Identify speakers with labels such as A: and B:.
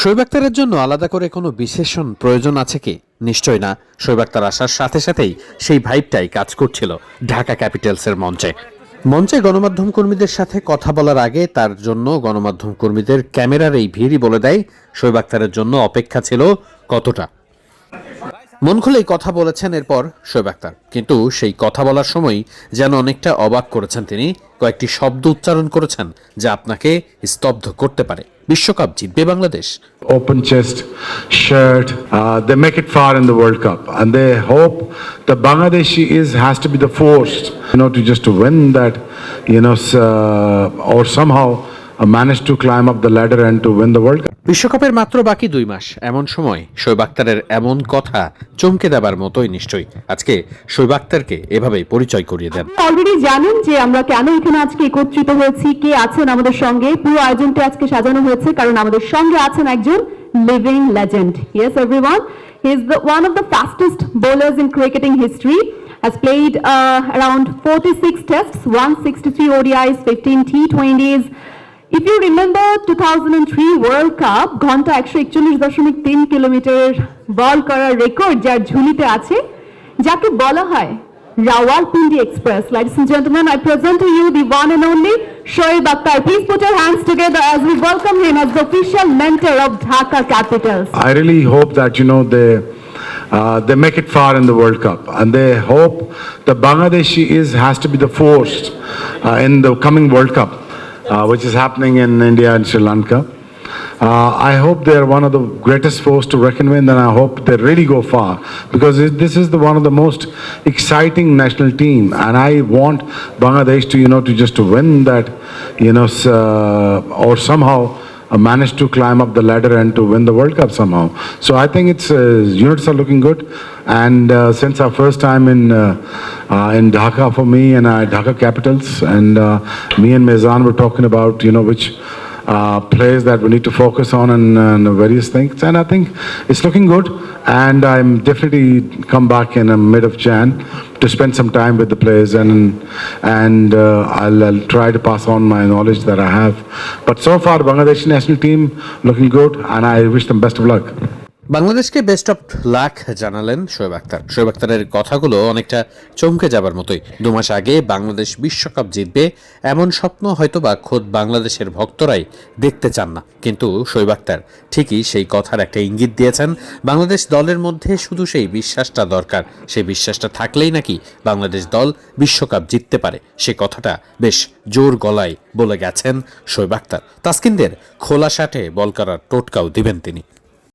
A: শোয়েব আক্তারের জন্য আলাদা করে কোনো বিশেষণ প্রয়োজন আছে কি? নিশ্চয় না। শোয়েব আক্তার আসার সাথে সাথেই সেই ভাইবটাই কাজ করছিল ঢাকা ক্যাপিটালসের মঞ্চে। গণমাধ্যম কর্মীদের সাথে কথা বলার আগে তার জন্য গণমাধ্যম কর্মীদের ক্যামেরার এই ভিড়ই বলে দেয় শোয়েব আক্তারের জন্য অপেক্ষা ছিল কতটা। মন খুলেই কথা বলেছেন এরপর শোয়েব আক্তার, কিন্তু সেই কথা বলার সময় যেন অনেকটা অবাক করেছেন তিনি। কয়েকটি শব্দ উচ্চারণ করেছেন যা আপনাকে স্তব্ধ করতে পারে। বিশ্বকাপ জিতবে Bangladesh.
B: Open chest, shirt, they make it far in the World Cup, and they hope that Bangladeshi has to be the force, to just to win that, or somehow manage to climb up the ladder and to win the World Cup.
A: বিশ্বকাপের মাত্র বাকি 2 মাস, এমন সময় শোয়েব আক্তারের এমন কথা চমকে দেবার মতোই নিশ্চয়ই। আজকে শোয়েব আক্তারকে এভাবেই পরিচয় করিয়ে দেন।
C: অলরেডি জানেন যে আমরা কেন এখানে আজকে একত্রিত হয়েছি, কে আছেন আমাদের সঙ্গে। পুরো আয়োজনটা আজকে সাজানো হয়েছে কারণ আমাদের সঙ্গে আছেন একজন living legend. Yes everyone, he is one of the fastest bowlers in cricketing history. Has played around 46 tests, 163 ODIs, 15 T20s. If you remember 2003 World Cup, ঘন্টা 141.3 কিলোমিটার বল করার রেকর্ড যার ঝুলিতে আছে, যাকে বলা হয় Rawalpindi express. Ladies and gentlemen, I present to you the one and only Shoaib Akhtar. Please put your hands together as we welcome him as the official mentor of Dhaka Capitals.
B: I really hope that they make it far in the World Cup, and they hope that Bangladeshi has to be the force in the coming World Cup, which is happening in India and Sri Lanka. I hope they are one of the greatest force to reckon with, and I hope they really go far, because this is one of the most exciting national team, and I want Bangladesh to just to win that, or somehow manage to climb up the ladder and to win the World Cup somehow. So I think it's units are looking good, and since our first time in Dhaka for me and Dhaka Capitals, and me and Mezan were talking about which players that we need to focus on and various things, and I think it's looking good, and I'm definitely come back in the mid of Jan to spend some time with the players, and I'll try to pass on my knowledge that I have. But so far Bangladesh national team looking good, and I wish them best of luck.
A: বাংলাদেশকে best of luck জানালেন শোয়েব আক্তার। শোয়েব আক্তারের কথাগুলো অনেকটা চমকে যাবার মতোই। 2 মাস আগে বাংলাদেশ বিশ্বকাপ জিতবে এমন স্বপ্ন হয়তোবা খোদ বাংলাদেশের ভক্তরাই দেখতে চান না, কিন্তু শোয়েব আক্তার ঠিকই সেই কথার একটা ইঙ্গিত দিয়েছেন। বাংলাদেশ দলের মধ্যে শুধু সেই বিশ্বাসটা দরকার, সেই বিশ্বাসটা থাকলেই নাকি বাংলাদেশ দল বিশ্বকাপ জিততে পারে। সে কথাটা বেশ জোর গলায় বলে গেছেন শোয়েব আক্তার। তাসকিনদের খোলা শার্টে বল করার টোটকাও দিবেন তিনি।